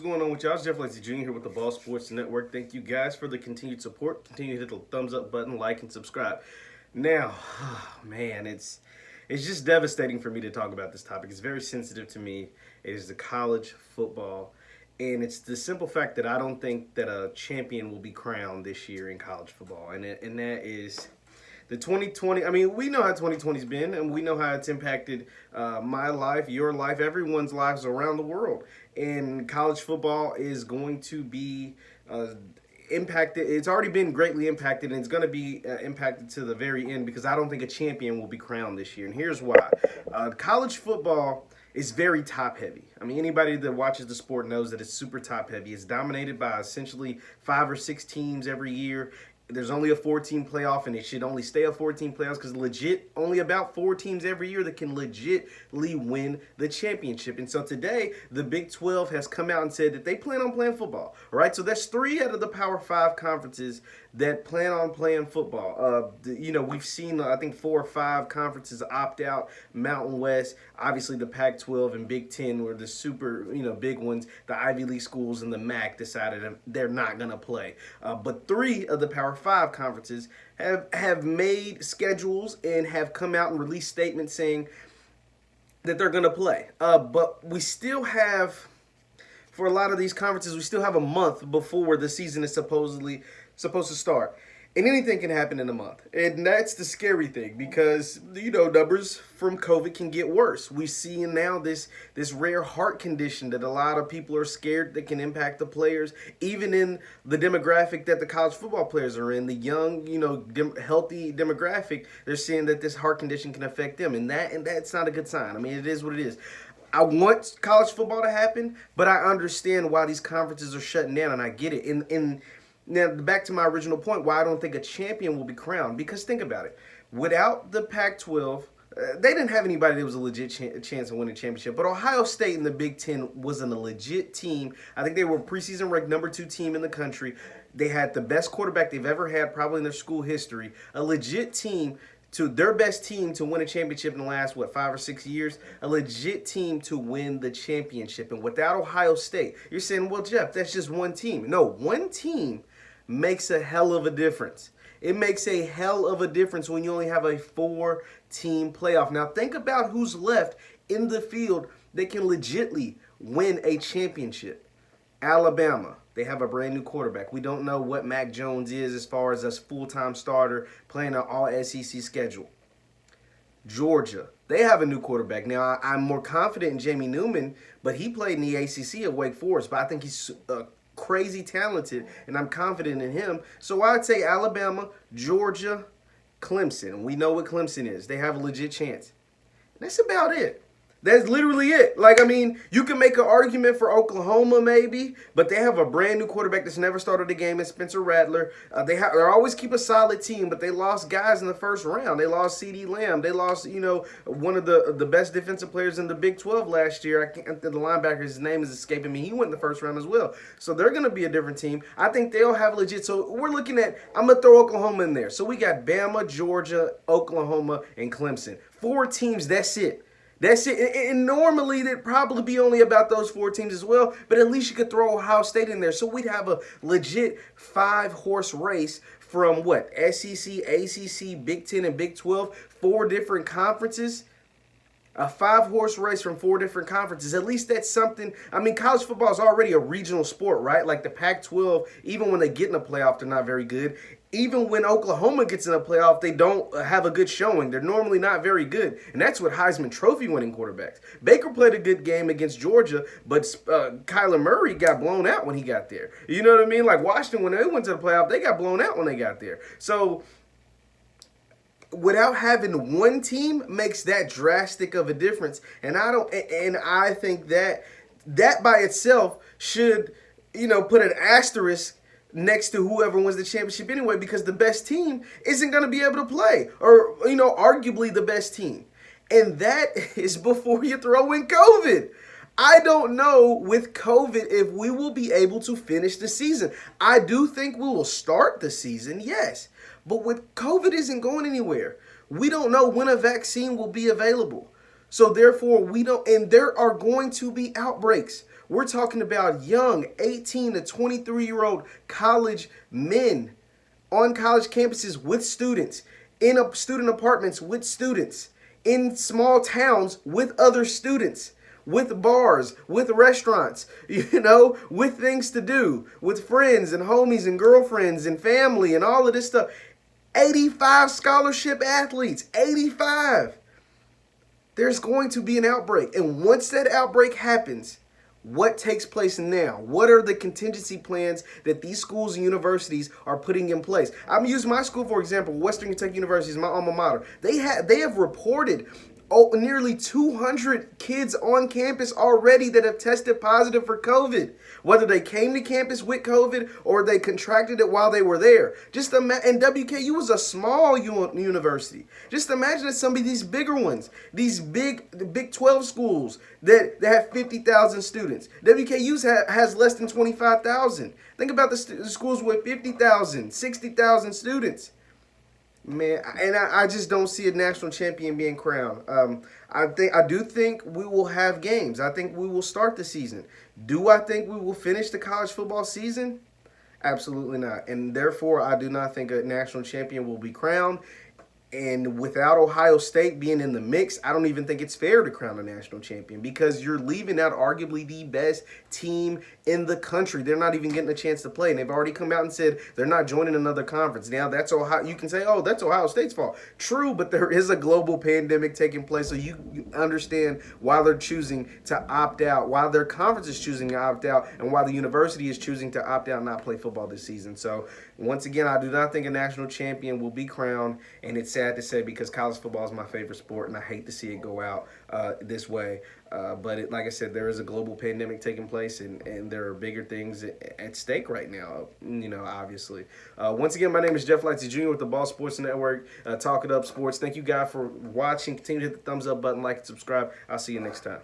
What's going on with y'all? It's Jeff Lightsy Jr. here with the Ball Sports Network. Thank you guys for the continued support. Continue to hit the thumbs up button, like, and subscribe. Now, man, it's just devastating for me to talk about this topic. It's very sensitive to me. It is the college football, and it's the simple fact that I don't think that a champion will be crowned this year in college football, and that is the 2020. I mean, we know how 2020's been, and we know how it's impacted my life, your life, everyone's lives around the world. And college football is going to be impacted. It's already been greatly impacted, and it's going to be impacted to the very end because I don't think a champion will be crowned this year. And here's why: college football is very top heavy. I mean, anybody that watches the sport knows that it's super top heavy. It's dominated by essentially 5 or 6 teams every year. There's only a 4-team playoff, and it should only stay a 4-team playoffs because legit only about 4 teams every year that can legitly win the championship. And so today, the Big 12 has come out and said that they plan on playing football. All right, so that's 3 out of the Power 5 conferences that plan on playing football. We've seen I think 4 or 5 conferences opt out. Mountain West, obviously the Pac-12 and Big 10 were the super big ones. The Ivy League schools and the MAC decided they're not gonna play. But 3 of the Power 5 conferences have made schedules and have come out and released statements saying that they're gonna play. But we still have, for a lot of these conferences, we still have a month before the season is supposedly supposed to start. And anything can happen in a month. And that's the scary thing because, numbers from COVID can get worse. We see now this rare heart condition that a lot of people are scared that can impact the players, even in the demographic that the college football players are in, the young, healthy demographic. They're seeing that this heart condition can affect them. And that's not a good sign. I mean, it is what it is. I want college football to happen, but I understand why these conferences are shutting down, and I get it. And now, back to my original point, why I don't think a champion will be crowned. Because think about it. Without the Pac-12, they didn't have anybody that was a legit chance of winning a championship. But Ohio State in the Big Ten wasn't a legit team. I think they were preseason ranked number 2 team in the country. They had the best quarterback they've ever had, probably in their school history. A legit team, to their best team to win a championship in the last, 5 or 6 years, a legit team to win the championship. And without Ohio State, you're saying, well, Jeff, that's just one team. No, one team makes a hell of a difference. It makes a hell of a difference when you only have a 4-team playoff. Now think about who's left in the field that can legitly win a championship. Alabama, they have a brand new quarterback. We don't know what Mac Jones is as far as a full-time starter playing an all-SEC schedule. Georgia, they have a new quarterback. Now, I'm more confident in Jamie Newman, but he played in the ACC at Wake Forest, but I think he's crazy talented, and I'm confident in him. So I'd say Alabama, Georgia, Clemson. We know what Clemson is. They have a legit chance. That's about it. That's literally it. You can make an argument for Oklahoma maybe, but they have a brand new quarterback that's never started a game in Spencer Rattler. They always keep a solid team, but they lost guys in the first round. They lost C.D. Lamb. They lost, one of the best defensive players in the Big 12 last year. The linebacker, his name is escaping me. He went in the first round as well. So they're going to be a different team. I think they'll have legit. So we're looking at, I'm going to throw Oklahoma in there. So we got Bama, Georgia, Oklahoma, and Clemson. 4 teams, that's it. That's it. And normally there'd probably be only about those 4 teams as well, but at least you could throw Ohio State in there. So we'd have a legit 5-horse race from SEC, ACC, Big 10, and Big 12, 4 different conferences. A 5-horse race from 4 different conferences. At least that's something. I mean, college football is already a regional sport, right? Like the Pac-12, even when they get in a playoff, they're not very good. Even when Oklahoma gets in a playoff, they don't have a good showing. They're normally not very good. And that's what Heisman Trophy winning quarterbacks. Baker played a good game against Georgia, but Kyler Murray got blown out when he got there. You know what I mean? Like Washington, when they went to the playoff, they got blown out when they got there. So without having one team makes that drastic of a difference. And I think that by itself should, put an asterisk next to whoever wins the championship anyway, because the best team isn't going to be able to play, or, arguably the best team. And that is before you throw in COVID. I don't know with COVID if we will be able to finish the season. I do think we will start the season, yes. But with COVID isn't going anywhere. We don't know when a vaccine will be available. So therefore, we don't, and there are going to be outbreaks. We're talking about young 18 to 23-year-old college men on college campuses with students, in student apartments with students, in small towns with other students, with bars, with restaurants, with things to do, with friends and homies and girlfriends and family and all of this stuff. 85 scholarship athletes, 85. There's going to be an outbreak. And once that outbreak happens, what takes place now? What are the contingency plans that these schools and universities are putting in place? I'm using my school, for example. Western Kentucky University is my alma mater. They have reported nearly 200 kids on campus already that have tested positive for COVID. Whether they came to campus with COVID or they contracted it while they were there. And WKU was a small university. Just imagine that some of these bigger ones, these Big 12 schools that have 50,000 students. WKU has less than 25,000. Think about the schools with 50,000, 60,000 students. Man, and I just don't see a national champion being crowned. I do think we will have games. I think we will start the season. Do I think we will finish the college football season? Absolutely not. And therefore, I do not think a national champion will be crowned. And without Ohio State being in the mix, I don't even think it's fair to crown a national champion because you're leaving out arguably the best team in the country. They're not even getting a chance to play, and they've already come out and said they're not joining another conference. Now, that's Ohio. You can say, oh, that's Ohio State's fault. True, but there is a global pandemic taking place, so you understand why they're choosing to opt out, why their conference is choosing to opt out, and why the university is choosing to opt out and not play football this season. So, once again, I do not think a national champion will be crowned, and it's sad to say because college football is my favorite sport, and I hate to see it go out this way. But like I said, there is a global pandemic taking place, and there are bigger things at stake right now, obviously. Once again, my name is Jeff Lightsy Jr. with the Ball Sports Network, Talk It Up Sports. Thank you, guys, for watching. Continue to hit the thumbs up button, like, and subscribe. I'll see you next time.